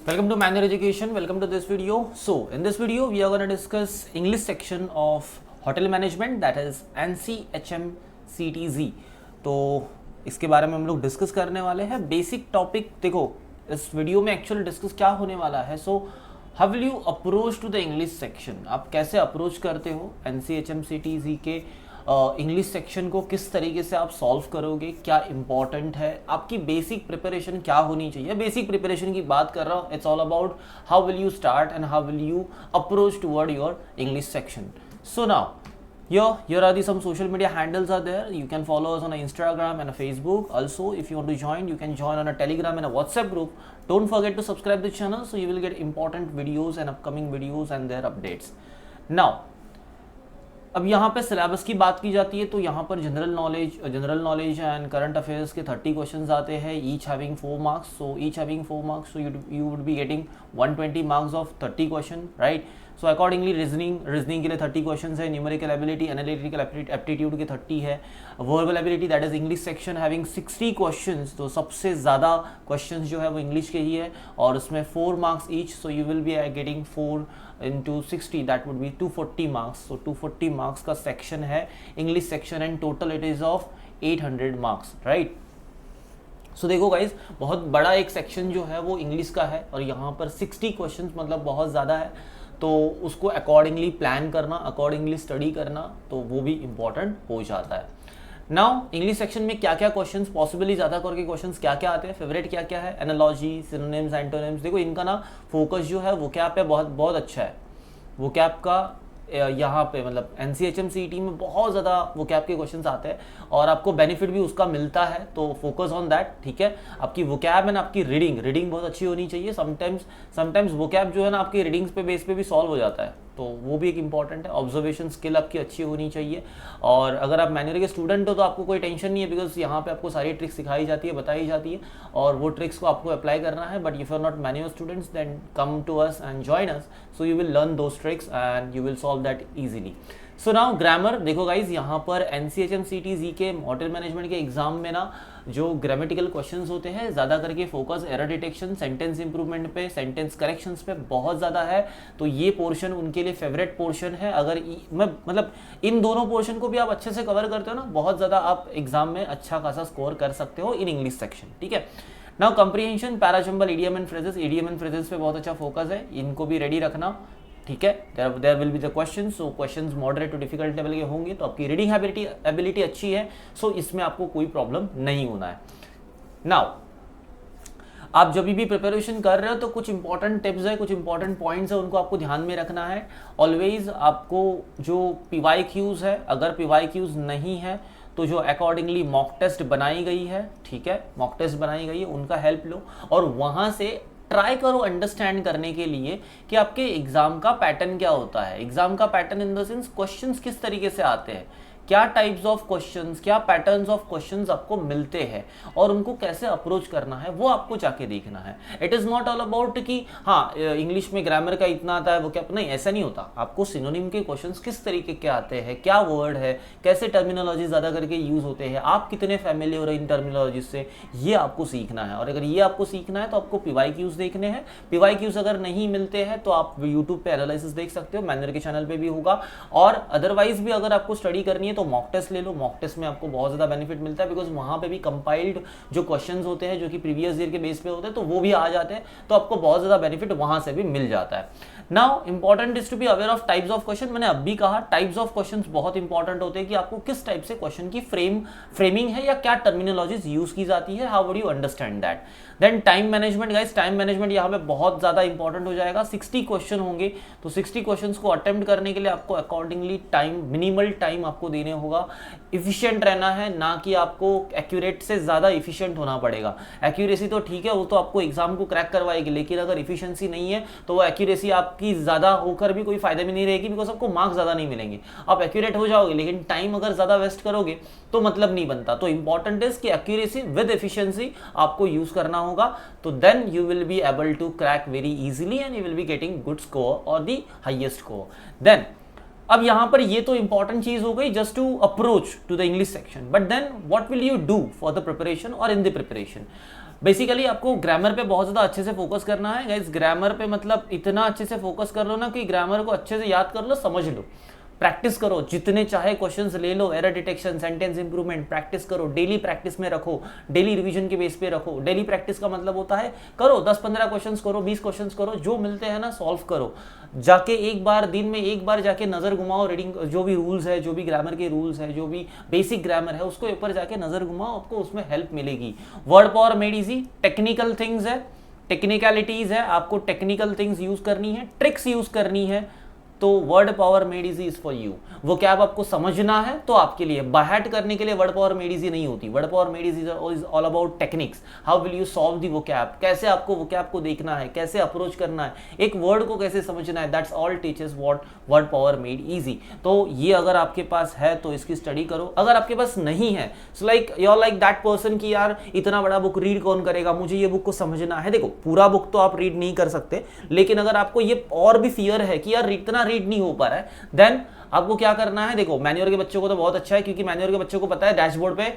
Welcome to Manner Education. Welcome to this video. So, in this video, we are going to discuss English section of Hotel Management, that is NCHMCTZ. तो इसके बारे में हम लोग discuss करने वाले हैं. बेसिक टॉपिक देखो इस वीडियो में एक्चुअली डिस्कस क्या होने वाला है. So how will you approach to the English section. आप कैसे अप्रोच करते हो NCHMCTZ के इंग्लिश सेक्शन को, किस तरीके से आप सॉल्व करोगे, क्या इंपॉर्टेंट है, आपकी बेसिक प्रिपरेशन क्या होनी चाहिए. बेसिक प्रिपरेशन की बात कर रहा हूँ. It's all about how will you start and how will you approach toward your English section. So now here are some social media handles are there. You can follow us on Instagram and Facebook. Also, if you want to join, you can join on a Telegram and a WhatsApp group. Don't forget to subscribe the channel so you will get important videos and upcoming videos and their updates. Now, अब यहाँ पे syllabus की बात की जाती है तो यहाँ पर general knowledge and current affairs के 30 क्वेश्चंस आते हैं, each having 4 marks. So each having 4 marks, so you would be getting 120 marks of 30 question, right. So accordingly reasoning के लिए 30 क्वेश्चन है, न्यूमेरिकल एबिलिटी, एनालिटिकल एप्टीट्यूड के 30 है, verbal ability that is English section having 60 questions. तो सबसे ज़्यादा questions जो है वो इंग्लिश के ही है और उसमें 4 marks each. So you will be getting 4 into 60, that would be 240 marks. So 240 marks का section है English section and total it is of 800 marks, right. So देखो guys, बहुत बड़ा एक section जो है वो English का है और यहाँ पर 60 questions मतलब बहुत ज़्यादा है. तो उसको accordingly plan करना, accordingly study करना, तो वो भी important हो जाता है. नाउ इंग्लिश सेक्शन में क्या क्या क्वेश्चंस, पॉसिबली ज़्यादा करके क्वेश्चंस क्या क्या आते हैं, फेवरेट क्या क्या है, एनालॉजी, सिनोनिम्स, एंटोनिम्स. देखो इनका ना फोकस जो है वोकैब पे बहुत बहुत अच्छा है. वोकैब का यहाँ पे मतलब NCHMCT में बहुत ज़्यादा वोकैब के क्वेश्चंस आते हैं और आपको बेनिफिट भी उसका मिलता है. तो फोकस ऑन दैट, ठीक है. आपकी वोकैब एंड आपकी रीडिंग बहुत अच्छी होनी चाहिए. समटाइम्स वोकैब जो है ना आपकी रीडिंग्स पे बेस पे भी सॉल्व हो जाता है, तो वो भी एक इंपॉर्टेंट है. ऑब्जर्वेशन स्किल आपकी अच्छी होनी चाहिए. और अगर आप मैन्युअल के स्टूडेंट हो तो आपको कोई टेंशन नहीं है, बिकॉज यहाँ पे आपको सारी ट्रिक्स सिखाई जाती है, बताई जाती है और वो ट्रिक्स को आपको अप्लाई करना है. But if you are not manual students then come to us and join us, so you will learn those tricks and you will solve that easily. So now grammar देखो guys, यहाँ पर NCHMCTZ के hotel management के exam में ना जो grammatical questions होते हैं ज़्यादा करके focus error detection, sentence improvement पे, सेंटेंस करेक्शंस पे बहुत ज़्यादा है. तो ये पोर्शन उनके लिए फेवरेट पोर्शन है. अगर मैं मतलब इन दोनों पोर्शन को भी आप अच्छे से कवर करते हो ना, बहुत ज़्यादा आप एग्जाम में अच्छा खासा स्कोर कर सकते हो इन इंग्लिश सेक्शन, ठीक है. Now comprehension, parajumble, idiom and phrases पे बहुत अच्छा फोकस है, इनको भी रेडी रखना, ठीक है. There will be the questions. So questions moderate to difficult level के होंगे, तो आपकी रीडिंग एबिलिटी अच्छी है. सो इसमें आपको कोई प्रॉब्लम नहीं होना है. नाउ आप जब भी प्रिपरेशन कर रहे हो तो कुछ इंपॉर्टेंट टिप्स है, कुछ इंपॉर्टेंट पॉइंट्स है, उनको आपको ध्यान में रखना है. ऑलवेज आपको जो PYQs है, अगर PYQs नहीं है तो जो अकॉर्डिंगली मॉक टेस्ट बनाई गई है, ठीक है, मॉक टेस्ट बनाई गई है, उनका हेल्प लो और वहाँ से ट्राई करो अंडरस्टैंड करने के लिए कि आपके एग्जाम का पैटर्न क्या होता है. एग्जाम का pattern in the sense questions किस तरीके से आते हैं, क्या टाइप्स ऑफ क्वेश्चंस, क्या पैटर्न्स ऑफ क्वेश्चंस आपको मिलते हैं और उनको कैसे अप्रोच करना है, वो आपको जाके देखना है. It is not all about कि हाँ इंग्लिश में ग्रामर का इतना आता है वो क्या, नहीं, ऐसा नहीं होता. आपको सिनोनिम के क्वेश्चंस किस तरीके के आते हैं, क्या वर्ड है, कैसे टर्मिनोलॉजी ज़्यादा करके यूज़ होते हैं, आप कितने फैमिलियर हो रहे इन टर्मिनोलॉजी से, ये आपको सीखना है. और अगर ये आपको सीखना है तो आपको PYQs देखने हैं. PYQs अगर नहीं मिलते हैं तो आप यूट्यूब पे एनालिसिस देख सकते हो, मैनर के चैनल पे भी होगा. और अदरवाइज भी अगर आपको स्टडी करनी है तो मॉक टेस्ट ले लो. मॉक टेस्ट में आपको बहुत ज़्यादा बेनिफिट मिलता है, बिकॉज वहाँ पे भी कंपाइल्ड जो क्वेश्चंस होते हैं जो कि प्रीवियस ईयर के बेस पे होते हैं तो वो भी आ जाते हैं, तो आपको बहुत ज़्यादा बेनिफिट वहाँ से भी मिल जाता है. Now important is to be aware of types of question. मैंने अभी कहा टाइप्स ऑफ क्वेश्चंस बहुत इंपॉर्टेंट होते हैं कि आपको किस टाइप से क्वेश्चन की फ्रेमिंग है या क्या टर्मिनोलॉजीज यूज की जाती है, how would you understand that. Then time management guys, time management यहाँ पे बहुत ज़्यादा इंपॉर्टेंट हो जाएगा. 60 क्वेश्चन होंगे तो 60 क्वेश्चंस को अटेम्प्ट करने के लिए आपको अकॉर्डिंगली मिनिमल टाइम आपको देने होगा. इफिशिएंट रहना है, ना कि आपको एक्यूरेट से ज़्यादा इफिशिएंट होना पड़ेगा. एक्यूरेसी तो ठीक है, वो तो आपको एग्जाम को क्रैक करवाएगी, लेकिन अगर इफिशिएंसी नहीं है तो वो एक्यूरेसी आपकी ज़्यादा होकर भी कोई फायदा में नहीं रहेगी, बिकॉज आपको मार्क्स ज़्यादा नहीं मिलेंगे. आप एक्यूरेट हो जाओगे लेकिन टाइम अगर ज़्यादा वेस्ट करोगे तो मतलब नहीं बनता. तो इंपॉर्टेंट है कि एक्यूरेसी विद एफिशिएंसी आपको यूज़ करना होगा. तो then you will be able to crack very easily and you will be getting good score और द हाईएस्ट स्कोर. देन अब यहां पर ये तो इंपॉर्टेंट चीज हो गई just to approach to the English section, but then what will you do for the preparation और इन द प्रिपरेशन. बेसिकली आपको ग्रामर पे बहुत ज़्यादा अच्छे से फोकस करना है गाइस। ग्रामर पे मतलब इतना अच्छे से फोकस कर लो ना कि ग्रामर को अच्छे से याद कर लो, समझ लो, प्रैक्टिस करो, जितने चाहे क्वेश्चंस ले लो, error detection, sentence improvement, practice करो, डेली प्रैक्टिस में रखो, डेली रिवीजन के बेस पे रखो। डेली प्रैक्टिस का मतलब होता है करो 10-15 क्वेश्चंस करो, 20 क्वेश्चंस करो, जो मिलते हैं ना सॉल्व करो। जाके एक बार दिन में एक बार जाके नज़र घुमाओ, रीडिंग जो भी रूल्स है, जो भी ग्रामर के रूल्स है, जो भी बेसिक ग्रामर है, उसको ऊपर जाके नज़र घुमाओ, आपको उसमें हेल्प मिलेगी। Word power made easy, technical things है, टेक्निकलिटीज़ है, आपको टेक्निकल थिंग्स यूज़ करनी है, ट्रिक्स यूज़ करनी है, तो word power made easy is for you. वो क्या आपको समझना है तो आपके लिए, बाहट करने के लिए वर्ड पावर मेड इजी नहीं होती। Word power made easy is all about techniques, how will you solve the vocab, कैसे आपको वोकैब को देखना है, कैसे अप्रोच करना है, एक वर्ड को कैसे समझना है, that's all teachers what word power made easy. तो ये अगर आपके पास है तो इसकी स्टडी करो। अगर आपके पास नहीं है, so like you are like that person कि यार इतना बड़ा बुक रीड कौन करेगा, मुझे ये बुक को समझना है। देखो पूरा बुक तो आप रीड नहीं कर सकते, लेकिन अगर आपको ये और भी फियर है कि यार इतना रीड नहीं हो पा रहा है, देन आपको क्या करना है। देखो मैन्योर के बच्चों को तो बहुत अच्छा है, क्योंकि मैन्योर के बच्चों को पता है डैशबोर्ड पे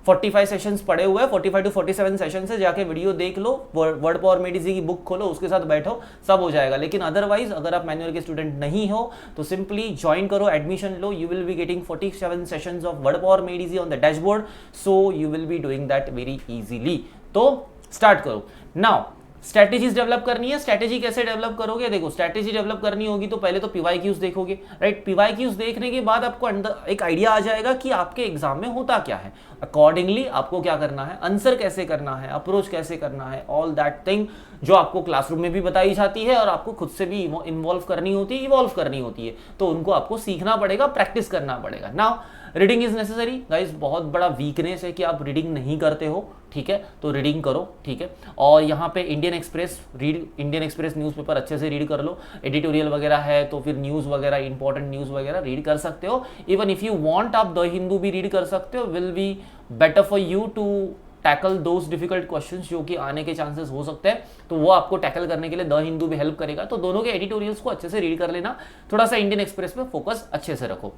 45 सेशंस पड़े हुए हैं, 45 to 47 सेशन से जाके वीडियो देख लो, वर्ड पावर मेड इजी की बुक खोलो, उसके साथ बैठो, सब हो जाएगा। लेकिन अदरवाइज अगर आप मैन्युअल के स्टूडेंट नहीं हो तो सिंपली ज्वाइन करो, admission low, you will be getting 47 sessions of word power made easy on the dashboard, so you will be doing that very easily. तो स्टार्ट करो। नाउ स्ट्रैटेजीज डेवलप करनी है। Strategy कैसे develop करोगे? देखो strategy develop करनी होगी तो पहले तो पीवाईक्यूज देखोगे, राइट। पीवाईक्यूज देखने के बाद आपको अंदर एक आइडिया आ जाएगा कि आपके एग्जाम में होता क्या है। अकॉर्डिंगली आपको क्या करना है, आंसर कैसे करना है, अप्रोच कैसे करना है, ऑल दैट थिंग जो आपको क्लासरूम में भी बताई जाती है और आपको खुद से भी इन्वॉल्व करनी होती है, इवॉल्व करनी होती है, तो उनको आपको सीखना पड़ेगा, प्रैक्टिस करना पड़ेगा। Now reading is necessary guys. बहुत बड़ा वीकनेस है कि आप रीडिंग नहीं करते हो, ठीक है, तो रीडिंग करो, ठीक है। और यहाँ पे इंडियन एक्सप्रेस न्यूज़पेपर अच्छे से रीड कर लो, एडिटोरियल वगैरह है तो फिर न्यूज़ वगैरह, इंपॉर्टेंट न्यूज़ वगैरह रीड कर सकते हो। इवन इफ यू वांट आप द हिंदू भी रीड कर सकते हो, will be better for you to tackle those difficult questions जो कि आने के चांसेस हो सकते हैं, तो वो आपको टैकल करने के लिए द हिंदू भी हेल्प करेगा। तो दोनों के एडिटोरियल्स को अच्छे से रीड कर लेना, थोड़ा सा इंडियन एक्सप्रेस पे फोकस अच्छे से रखो।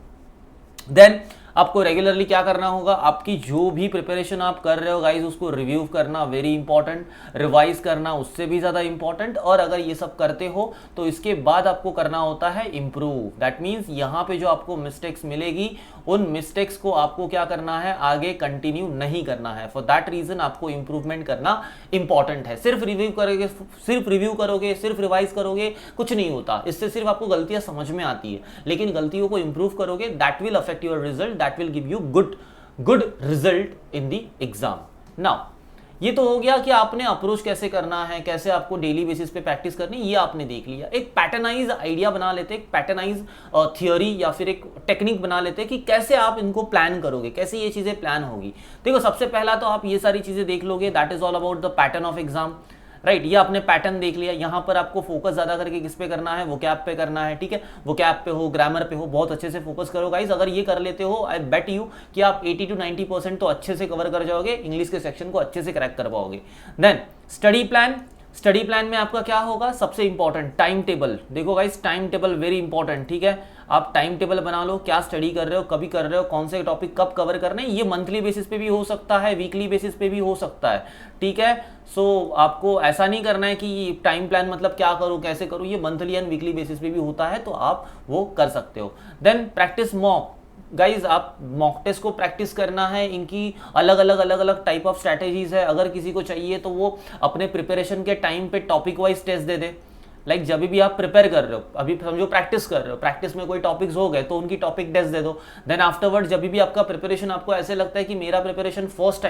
देन आपको रेगुलरली क्या करना होगा, आपकी जो भी प्रिपरेशन आप कर रहे हो गाइज उसको रिव्यू करना, वेरी इंपॉर्टेंट, रिवाइज करना उससे भी ज़्यादा इंपॉर्टेंट। और अगर ये सब करते हो तो इसके बाद आपको करना होता है इम्प्रूव। दैट मीन्स यहाँ पे जो आपको मिस्टेक्स मिलेगी उन मिस्टेक्स को आपको क्या करना है, आगे कंटिन्यू नहीं करना है। फॉर दैट रीजन आपको इंप्रूवमेंट करना इंपॉर्टेंट है। सिर्फ रिव्यू करोगे, सिर्फ रिवाइज करोगे, कुछ नहीं होता। इससे सिर्फ आपको गलतियां समझ में आती है, लेकिन गलतियों को इंप्रूव करोगे, that will affect your result, that will give you good result in the exam. Now ये तो हो गया कि आपने अप्रोच कैसे करना है, कैसे आपको डेली बेसिस पे प्रैक्टिस करनी, ये आपने देख लिया। एक पैटर्नाइज आइडिया बना लेते, एक पैटर्नाइज थियोरी या फिर एक टेक्निक बना लेते कि कैसे आप इनको प्लान करोगे, कैसे ये चीज़ें प्लान होगी। देखो सबसे पहला तो आप ये सारी चीज़ें देख लोगे, that is all about the pattern of exam, right. ये आपने पैटर्न देख लिया। यहाँ पर आपको फोकस ज्यादा करके किस पे करना है, वोकैब पे करना है, ठीक है। वोकैब पे हो, ग्रामर पे हो, बहुत अच्छे से फोकस करो गाइज। अगर ये कर लेते हो, आई बेट यू कि आप 80 to 90% तो अच्छे से कवर कर जाओगे, इंग्लिश के सेक्शन को अच्छे से क्रैक कर पाओगे। देन स्टडी प्लान में आपका क्या होगा, सबसे इंपॉर्टेंट टाइम टेबल। देखो guys time table very important, ठीक है। आप टाइम टेबल बना लो, क्या स्टडी कर रहे हो, कभी कर रहे हो, कौन से टॉपिक कब कवर करने। ये मंथली बेसिस पे भी हो सकता है, वीकली बेसिस पे भी हो सकता है, ठीक है। सो आपको ऐसा नहीं करना है कि टाइम प्लान मतलब क्या करूँ, कैसे करूँ, ये मंथली एंड वीकली बेसिस पे भी होता है, तो आप वो कर सकते हो। देन प्रैक्टिस मॉक गाइज, आप मॉक टेस्ट को प्रैक्टिस करना है। इनकी अलग अलग टाइप ऑफ स्ट्रैटेजीज है। अगर किसी को चाहिए तो वो अपने प्रिपरेशन के टाइम पे टॉपिक वाइज टेस्ट दे दे। लाइक जब भी आप प्रिपेयर कर रहे हो, अभी समझो प्रैक्टिस कर रहे हो, प्रैक्टिस में कोई टॉपिक्स हो गए तो उनकी टॉपिक टेस्ट दे दो। देन आफ्टरवर्ड जब भी आपका प्रिपरेशन, आपको ऐसे लगता है कि मेरा प्रिपरेशन फर्स्ट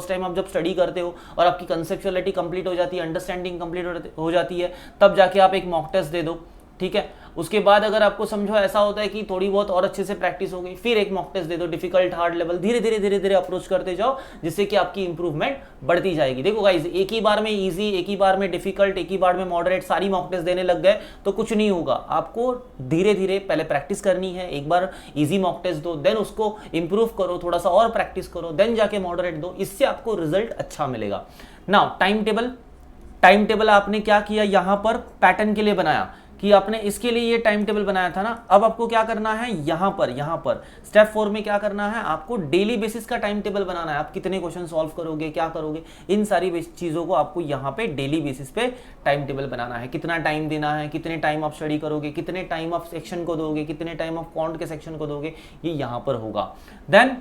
टाइम आप जब स्टडी करते हो और आपकी कंसेप्चुअलिटी कंप्लीट हो जाती है, अंडरस्टैंडिंग कंप्लीट हो जाती है, तब जाके आप एक मॉक टेस्ट दे दो, ठीक है। उसके बाद अगर आपको समझो ऐसा होता है कि थोड़ी बहुत और अच्छे से प्रैक्टिस हो गई, फिर एक मॉक टेस्ट दे दो, डिफिकल्ट हार्ड लेवल, धीरे धीरे अप्रोच करते जाओ, जिससे कि आपकी इंप्रूवमेंट बढ़ती जाएगी। देखो गाइस, एक ही बार में इजी, एक ही बार में डिफिकल्ट, एक ही बार में मॉडरेट सारी मॉक टेस्ट देने लग गए तो कुछ नहीं होगा। आपको धीरे धीरे पहले प्रैक्टिस करनी है। एक बार इजी मॉक टेस्ट दो, देन उसको इंप्रूव करो, थोड़ा सा और प्रैक्टिस करो, देन जाके मॉडरेट दो, इससे आपको रिजल्ट अच्छा मिलेगा। नाउ टाइम टेबल आपने क्या किया, यहां पर पैटर्न के लिए बनाया कि आपने इसके लिए ये टाइम टेबल बनाया था ना, अब आपको क्या करना है, यहाँ पर स्टेप 4 में क्या करना है, आपको डेली बेसिस का टाइम टेबल बनाना है। आप कितने क्वेश्चन सॉल्व करोगे, क्या करोगे, इन सारी चीज़ों को आपको यहाँ पे डेली बेसिस पे टाइम टेबल बनाना है। कितना टाइम देना है, कितने टाइम आप स्टडी करोगे, कितने टाइम आप सेक्शन को दोगे, कितने टाइम आप क्वांट के सेक्शन को दोगे, ये यहाँ पर होगा। देन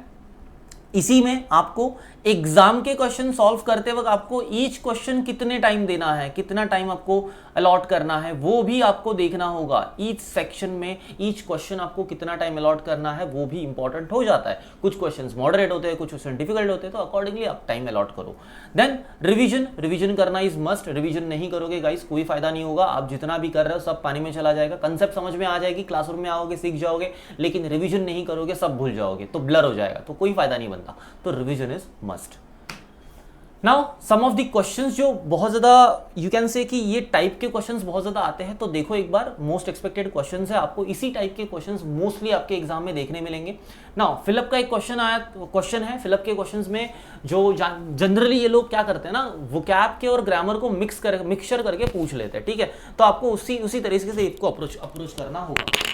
इसी में आपको एग्जाम के क्वेश्चन सॉल्व करते वक्त आपको ईच क्वेश्चन कितने टाइम देना है, कितना टाइम आपको अलॉट करना है, वो भी आपको देखना होगा। ईच सेक्शन में ईच क्वेश्चन आपको कितना टाइम अलॉट करना है वो भी इंपॉर्टेंट हो जाता है। कुछ क्वेश्चंस मॉडरेट होते हैं, कुछ क्वेश्चन डिफिकल्ट होते हैं, तो अकॉर्डिंगली आप टाइम अलॉट करो। देन रिवीजन करना इज मस्ट। रिवीजन नहीं करोगे गाइस कोई फायदा नहीं होगा, आप जितना भी कर रहे हो सब पानी में चला जाएगा। कंसेप्ट समझ में आ जाएगी, क्लासरूम में आओगे सीख जाओगे, लेकिन रिवीजन नहीं करोगे सब भूल जाओगे, तो ब्लर हो जाएगा, तो कोई फायदा नहीं बनता। तो revision is must. Now some of the questions जो बहुत ज्यादा यू कैन से कि ये टाइप के क्वेश्चंस बहुत ज्यादा आते हैं, तो देखो एक बार मोस्ट एक्सपेक्टेड क्वेश्चंस है, आपको इसी टाइप के क्वेश्चंस मोस्टली आपके एग्जाम में देखने मिलेंगे। नाउ फिलअप का एक क्वेश्चन है। फिलअप के क्वेश्चंस में जो जनरली ये लोग क्या करते हैं ना, वोकैब के और ग्रामर को मिक्सचर करके पूछ लेते हैं, ठीक है, तो आपको उसी तरीके से इसको अप्रोच करना होगा।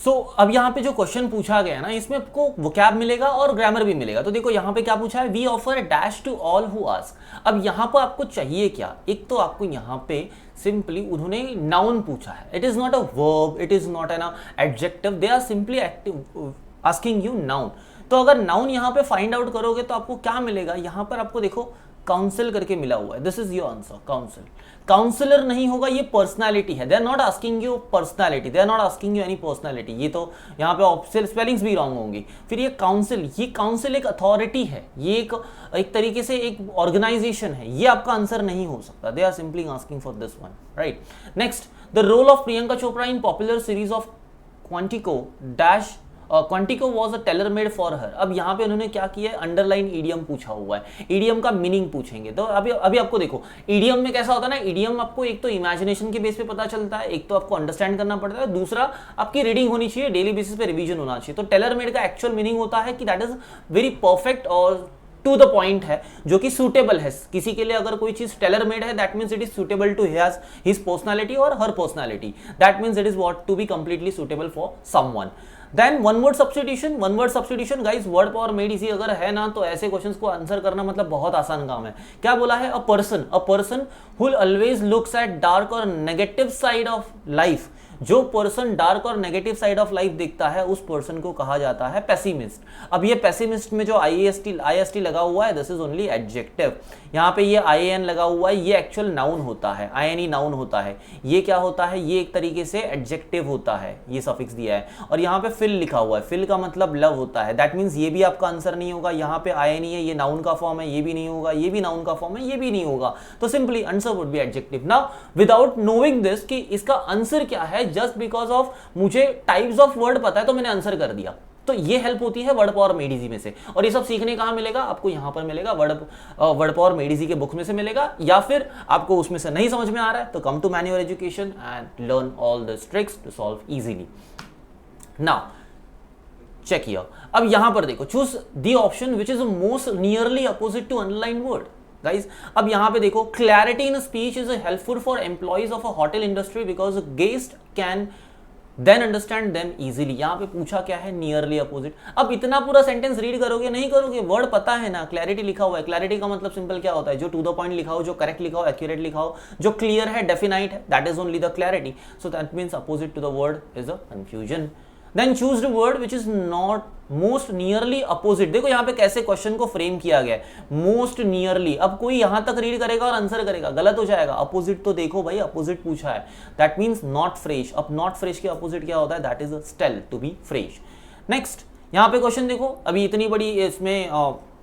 सो अब यहाँ पे जो क्वेश्चन पूछा गया है ना, इसमें आपको वोकैब मिलेगा और ग्रामर भी मिलेगा। तो देखो यहाँ पे क्या पूछा है, we offer dash to all who ask. अब यहाँ पर आपको चाहिए क्या, एक तो आपको यहाँ पे सिंपली उन्होंने नाउन पूछा है, it is not a verb, it is not an adjective, they are simply asking you noun. तो अगर नाउन यहाँ पे फाइंड आउट करोगे तो आपको क्या मिलेगा, यहाँ पर आपको देखो काउंसिल करके मिला हुआ है, this is your answer council. Counsellor नहीं होगा, ये पर्सनालिटी है, they are not asking you personality, they are not asking you any personality, ये तो यहाँ पे स्पेलिंग्स भी रॉन्ग होंगी। फिर ये काउंसिल एक अथॉरिटी है, ये एक तरीके से एक ऑर्गेनाइजेशन है, ये आपका आंसर नहीं हो सकता, they are simply asking for this one, right. Next, the role of Priyanka Chopra in popular series of Quantico dash Quantico was a tailor made for her. अब यहाँ पे उन्होंने क्या किया है, अंडरलाइन ईडियम पूछा हुआ है, ईडियम का मीनिंग पूछेंगे। तो अभी आपको देखो ईडियम में कैसा होता है ना, ईडियम आपको एक तो इमेजिनेशन के बेस पे पता चलता है, एक तो आपको अंडरस्टैंड करना पड़ता है, दूसरा आपकी रीडिंग होनी चाहिए, डेली बेसिस पे रिवीजन होना चाहिए। तो टेलर मेड का एक्चुअल मीनिंग होता है कि दैट इज वेरी परफेक्ट और टू द पॉइंट है, जो कि सूटेबल है किसी के लिए। अगर कोई चीज टेलर मेड है, that means it is suitable to his personality और हर personality, that means it is what to be completely suitable for someone. Then one word substitution guys, word power made easy अगर है ना, तो ऐसे questions को answer करना मतलब बहुत आसान काम है। क्या बोला है, a person who always looks at dark और नेगेटिव साइड ऑफ लाइफ। जो पर्सन डार्क और नेगेटिव साइड ऑफ लाइफ देखता है, उस पर्सन को कहा जाता है पेसिमिस्ट। अब ये पेसिमिस्ट में जो IAST लगा हुआ है, दिस इज ओनली एडजेक्टिव। यहाँ पे ये IAN लगा हुआ है, ये एक्चुअल नाउन होता है, INE नाउन होता है। ये क्या होता है, ये एक तरीके से एडजेक्टिव होता है, ये सफिक्स दिया है। और यहाँ पे फिल लिखा हुआ है, फिल का मतलब लव होता है, दैट मीन्स ये भी आपका आंसर नहीं होगा। यहाँ पे INE है, ये नाउन का फॉर्म है, ये भी नहीं होगा, ये भी नाउन का फॉर्म है, ये भी नहीं होगा। तो simply answer would B adjective. Now without knowing this कि इसका आंसर क्या है, जस्ट बिकॉज ऑफ मुझे टाइप्स ऑफ वर्ड पता है तो मैंने आंसर कर दिया, तो ये हेल्प होती है वर्ड पावर मेड इजी में से। और ये सब सीखने कहाँ मिलेगा, आपको यहाँ पर मिलेगा, वर्ड पावर मेड इजी के बुक में से मिलेगा, या फिर आपको उसमें से नहीं समझ में आ रहा है तो come to manual education and learn all the tricks to solve easily. Now check here, अब यहां पर देखो, choose the option which is most nearly opposite to underline word. Guys अब यहां पे देखो, clarity in speech is helpful for employees of a hotel industry because guest can then understand them easily. यहां पे पूछा क्या है, नियरली अपोजिट। अब इतना पूरा सेंटेंस रीड करोगे नहीं करोगे, वर्ड पता है ना, क्लैरिटी लिखा हुआ है। क्लैरिटी का मतलब सिंपल क्या होता है, जो टू द पॉइंट लिखा हो, जो करेक्ट लिखा हो, एक्यूरेट लिखा हो, जो क्लियर है, डेफिनाइट है, that is only the clarity. So that means opposite to the word is a confusion. Then choose the word which is not most nearly opposite. देखो यहाँ पे कैसे क्वेश्चन को फ्रेम किया गया है, मोस्ट नियरली। अब कोई यहां तक रीड करेगा और आंसर करेगा, गलत हो जाएगा। अपोजिट तो देखो भाई, अपोजिट पूछा है, दैट मीन्स नॉट फ्रेश। अब नॉट फ्रेश के अपोजिट क्या होता है, that is stale, to be fresh. Next यहाँ पे क्वेश्चन देखो, अभी इतनी बड़ी इसमें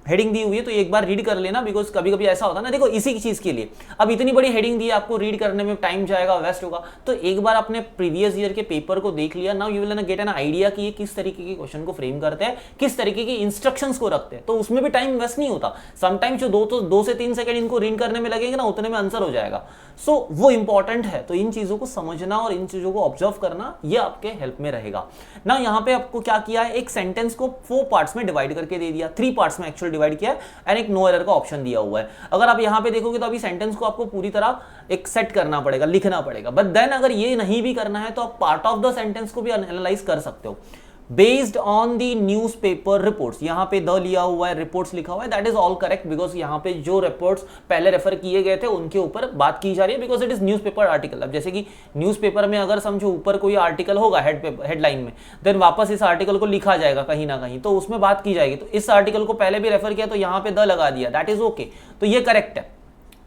हेडिंग दी हुई है तो एक बार रीड कर लेना, बिकॉज कभी कभी ऐसा होता है ना, देखो इसी चीज के लिए अब इतनी बड़ी हेडिंग दी है, आपको रीड करने में टाइम जाएगा, वेस्ट होगा। तो एक बार आपने प्रीवियस ईयर के पेपर को देख लिया, now you will get an idea कि ये किस तरीके के क्वेश्चन को फ्रेम करते हैं, किस तरीके की इंस्ट्रक्शंस को रखते हैं, तो उसमें भी टाइम वेस्ट नहीं होता। समटाइम्स जो 2 से 3 सेकंड इनको रीड करने में लगेंगे ना, उतने में आंसर हो जाएगा। सो वो इंपॉर्टेंट है, तो इन चीजों को समझना और इन चीजों को ऑब्जर्व करना, ये आपके हेल्प में रहेगा ना। यहाँ पे आपको क्या किया है, एक सेंटेंस को 4 पार्ट्स में डिवाइड करके दे दिया, 3 पार्ट्स में एक्चुअल डिवाइड किया है एंड एक नो एरर का ऑप्शन दिया हुआ है। अगर आप यहाँ पे देखोगे तो अभी सेंटेंस को आपको पूरी तरह एक सेट करना पड़ेगा, लिखना पड़ेगा, बट देन अगर ये नहीं भी करना है तो आप पार्ट ऑफ द सेंटेंस को भी एनालाइज कर सकते हो। Based on the news paper reports, यहाँ पे द लिया हुआ है, रिपोर्ट्स लिखा हुआ है, that is all correct because यहाँ पे जो रिपोर्ट्स पहले रेफर किए गए थे उनके ऊपर बात की जा रही है because it is newspaper article. अब जैसे कि न्यूज़पेपर में अगर समझो ऊपर कोई आर्टिकल होगा हेडलाइन में, देन वापस इस आर्टिकल को लिखा जाएगा कहीं ना कहीं, तो उसमें बात की जाएगी। तो इस आर्टिकल को पहले भी रेफर किया तो यहाँ पे द लगा दिया, दैट इज ओके। तो ये करेक्ट है,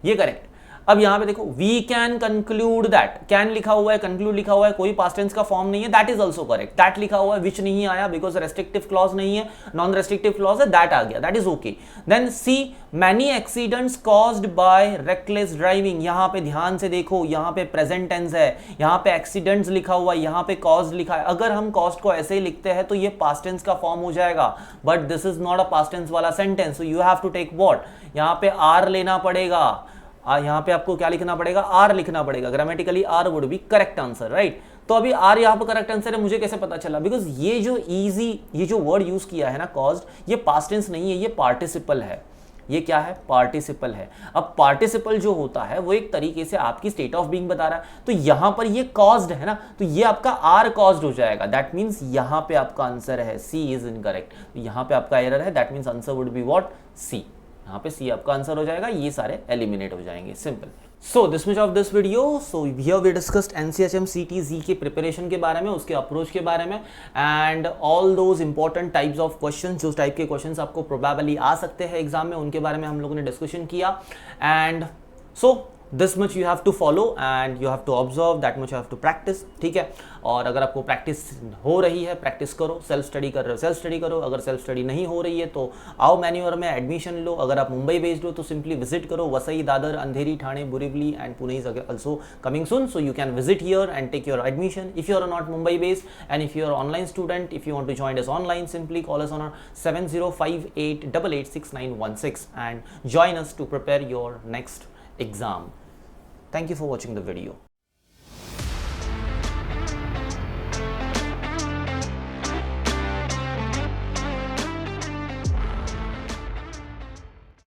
ये करेक्ट। अब यहां पे देखो we can conclude that, can लिखा हुआ है, कंक्लूड लिखा हुआ है, कोई पास्ट टेंस का फॉर्म नहीं है, that is also correct. That लिखा हुआ है, विच नहीं आया बिकॉज रेस्ट्रिक्टिव क्लॉज नहीं है, नॉन रेस्ट्रिक्टिव क्लॉज है, दैट आ गया, that is okay. Then see many accidents caused by reckless driving, यहां पे ध्यान से देखो, यहां पे प्रेजेंट टेंस है, यहां पे एक्सीडेंट्स लिखा हुआ है, यहां पे कॉज्ड लिखा है। अगर हम कॉस्ट को ऐसे ही लिखते हैं तो ये पास्ट टेंस का फॉर्म हो जाएगा, but this is not a past tense वाला सेंटेंस, so you have to take what, यहां पे आर लेना पड़ेगा। यहां पे आपको क्या लिखना पड़ेगा, आर लिखना पड़ेगा। Grammatically are would be correct answer, right. तो अभी आर यहां पर करेक्ट आंसर है, मुझे कैसे पता चला, बिकॉज ये जो इजी, ये जो वर्ड यूज किया है ना कॉज्ड, ये पास्ट टेंस नहीं है, ये पार्टिसिपल है। ये क्या है, पार्टिसिपल है। अब पार्टिसिपल जो होता है वो एक तरीके से आपकी स्टेट ऑफ बीइंग बता रहा है, तो यहां पर ये कॉज्ड है ना, तो ये आपका आर कॉज्ड हो जाएगा, दैट मींस यहां पे आपका आंसर है सी इज इनकरेक्ट। यहां पे आपका एरर है, that means answer would be what, C. यहाँ पे सी आपका आंसर हो जाएगा, ये सारे एलिमिनेट हो जाएंगे, simple. So this much of this video. So here we discussed NCHM CTG के प्रिपरेशन के बारे में, उसके अप्रोच के बारे में, and all those important types of question, जो टाइप के क्वेश्चन आपको प्रोबेबली आ सकते हैं एग्जाम में, उनके बारे में हम लोगों ने डिस्कशन किया। And so this much you have to follow and you have to observe, that much you have to practice, ठीक है। और अगर आपको प्रैक्टिस हो रही है, प्रैक्टिस करो। सेल्फ स्टडी कर रहे हो, सेल्फ स्टडी करो। अगर सेल्फ स्टडी नहीं हो रही है तो आओ मैन्योर में एडमिशन लो। अगर आप मुंबई बेस्ड हो तो सिंपली विजिट करो, Vasai, Dadar, Andheri, Thane, Borivali and Pune is also coming soon, so you can visit here and take your admission if you are not Mumbai based, and if you are online student, if you want to join us online, simply call us on our 7058886916 and join us to prepare your next exam. Thank you for watching the video.